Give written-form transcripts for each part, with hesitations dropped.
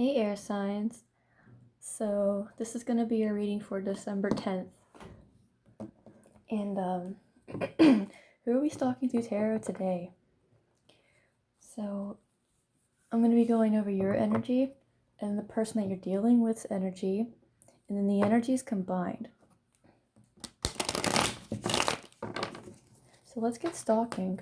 Hey air signs. So this is going to be a reading for December 10th. And who are we stalking through tarot today? So I'm going to be going over your energy and the person that you're dealing with's energy, and then the energies combined. So let's get stalking.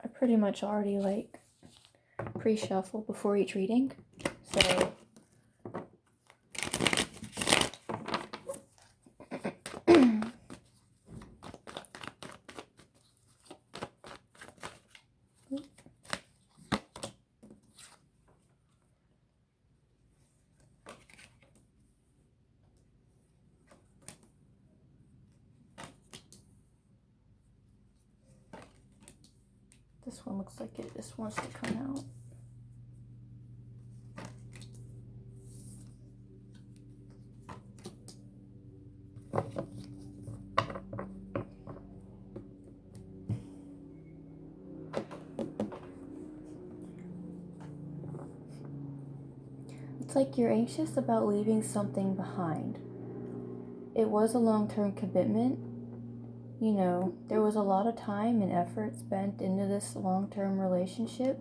I pretty much already pre-shuffle before each reading, so this one looks like it just wants to come out. It's like you're anxious about leaving something behind. It was a long-term commitment. You know, there was a lot of time and effort spent into this long-term relationship.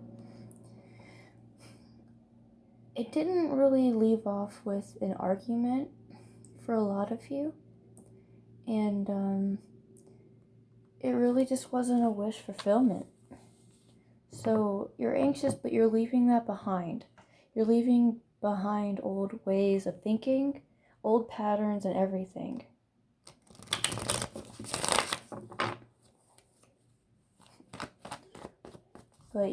It didn't really leave off with an argument for a lot of you. And it really just wasn't a wish fulfillment. So you're anxious, but you're leaving that behind. You're leaving behind old ways of thinking, old patterns and everything. But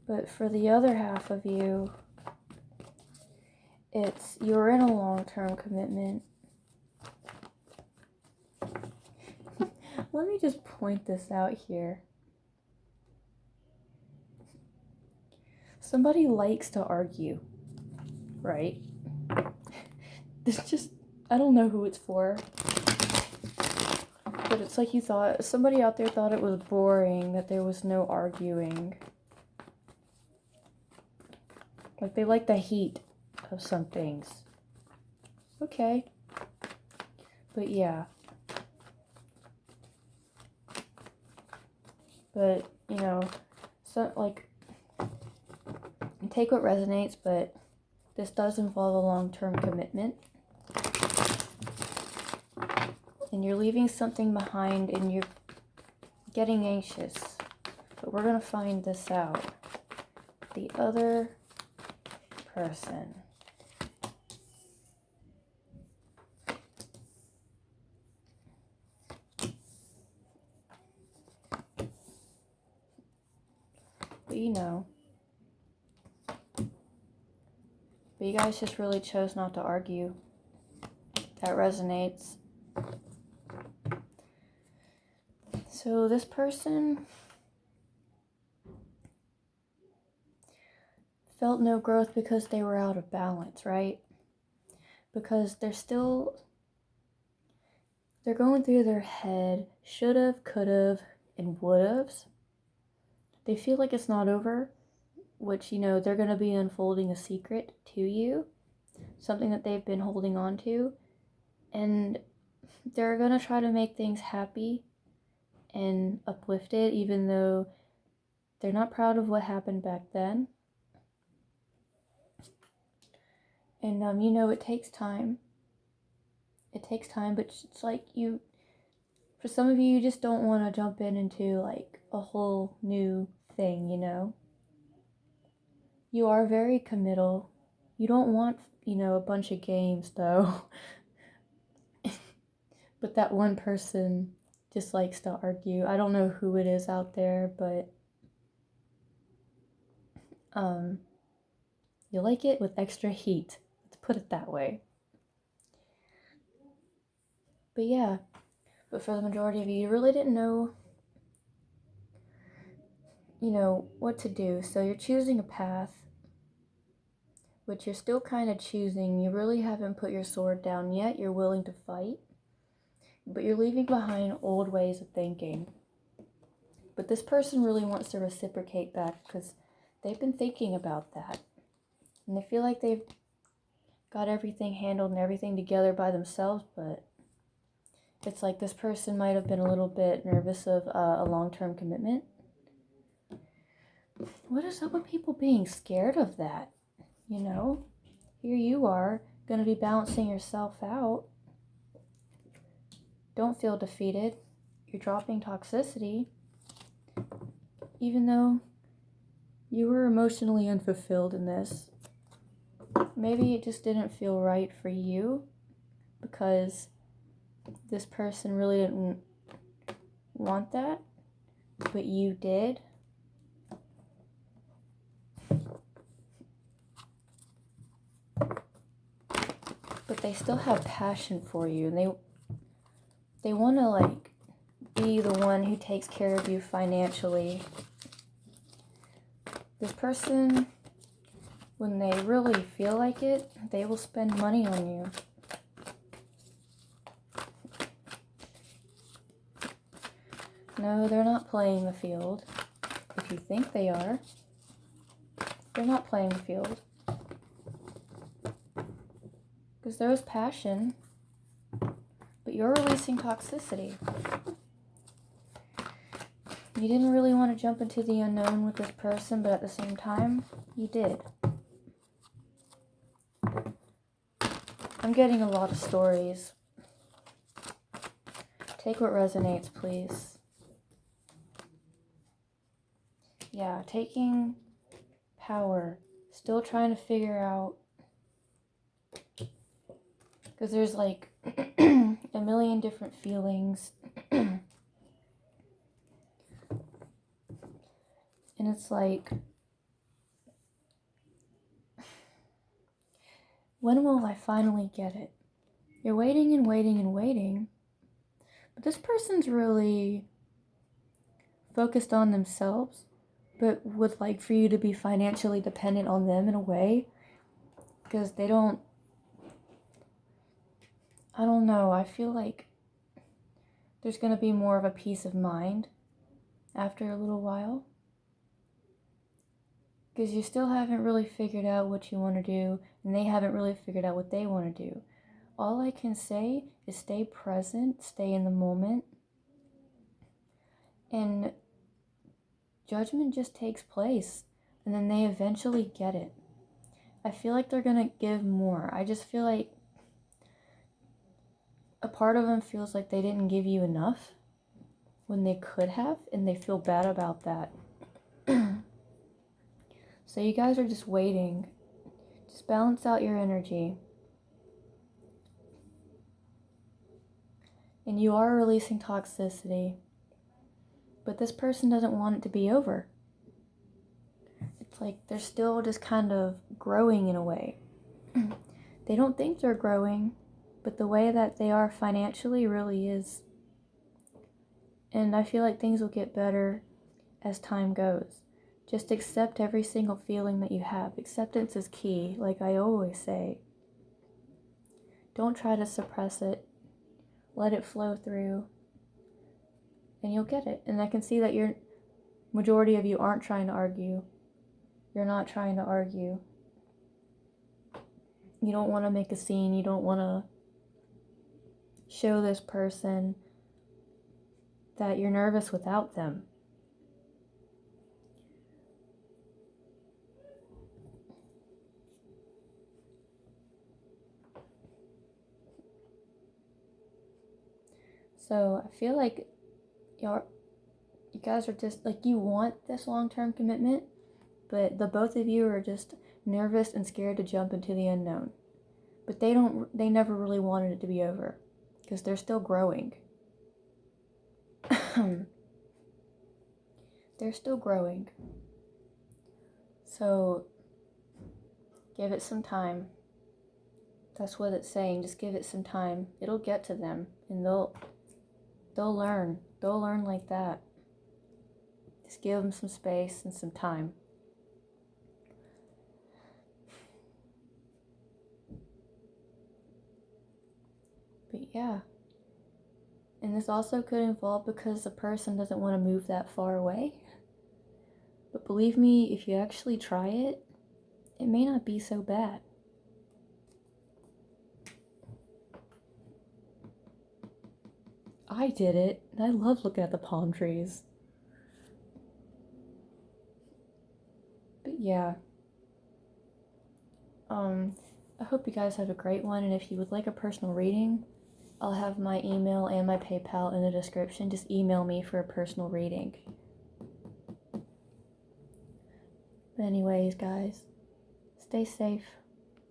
but for the other half of you, you're in a long-term commitment. Let me just point this out here. Somebody likes to argue, right? I don't know who it's for. But it's like somebody out there thought it was boring, that there was no arguing. Like they like the heat of some things. Okay. But yeah. But, take what resonates, but this does involve a long-term commitment. And you're leaving something behind and you're getting anxious. But we're going to find this out. The other person. But you guys just really chose not to argue. That resonates. So this person felt no growth because they were out of balance, right? Because they're going through their head, should've, could've, and would've's. They feel like it's not over, which, they're going to be unfolding a secret to you, something that they've been holding on to, and they're going to try to make things happy and uplifted, even though they're not proud of what happened back then. And, it takes time. It takes time, but it's like for some of you just don't want to jump into a whole new thing, You are very committal. You don't want, a bunch of games though. But that one person just likes to argue. I don't know who it is out there, but you like it with extra heat. Let's put it that way. But yeah, but for the majority of you, you really didn't know what to do. So you're choosing a path, which you're still kind of choosing. You really haven't put your sword down yet. You're willing to fight, but you're leaving behind old ways of thinking. But this person really wants to reciprocate back because they've been thinking about that. And they feel like they've got everything handled and everything together by themselves, but it's like this person might have been a little bit nervous of a long-term commitment. What is up with people being scared of that? Here you are, going to be balancing yourself out. Don't feel defeated. You're dropping toxicity. Even though you were emotionally unfulfilled in this, maybe it just didn't feel right for you because this person really didn't want that, but you did. But they still have passion for you, and they want to be the one who takes care of you financially. This person, when they really feel like it, they will spend money on you. No, they're not playing the field. If you think they are, they're not playing the field. Because there is passion, but you're releasing toxicity. You didn't really want to jump into the unknown with this person, but at the same time, you did. I'm getting a lot of stories. Take what resonates, please. Yeah, taking power. Still trying to figure out. Because there's a million different feelings. And it's when will I finally get it? You're waiting and waiting and waiting. But this person's really focused on themselves, but would like for you to be financially dependent on them in a way. Because they don't, I don't know, I feel like there's going to be more of a peace of mind after a little while. Because you still haven't really figured out what you want to do, and they haven't really figured out what they want to do. All I can say is stay present, stay in the moment, and judgment just takes place, and then they eventually get it. I feel like they're going to give more. I just feel like a part of them feels like they didn't give you enough when they could have, and they feel bad about that. So you guys are just waiting. Just balance out your energy. And you are releasing toxicity. But this person doesn't want it to be over. It's like they're still just kind of growing in a way. They don't think they're growing, but the way that they are financially really is. And I feel like things will get better as time goes. Just accept every single feeling that you have. Acceptance is key, like I always say. Don't try to suppress it. Let it flow through. And you'll get it. And I can see that majority of you aren't trying to argue. You're not trying to argue. You don't want to make a scene. You don't want to show this person that you're nervous without them. So I feel like you guys are just you want this long-term commitment, but the both of you are just nervous and scared to jump into the unknown. But they never really wanted it to be over because they're still growing. They're still growing. So give it some time. That's what it's saying. Just give it some time. It'll get to them, and they'll learn. They'll learn like that. Just give them some space and some time. But yeah. And this also could involve because the person doesn't want to move that far away. But believe me, if you actually try it, it may not be so bad. I did it, and I love looking at the palm trees. But yeah. I hope you guys have a great one, and if you would like a personal reading, I'll have my email and my PayPal in the description. Just email me for a personal reading. But anyways, guys, stay safe.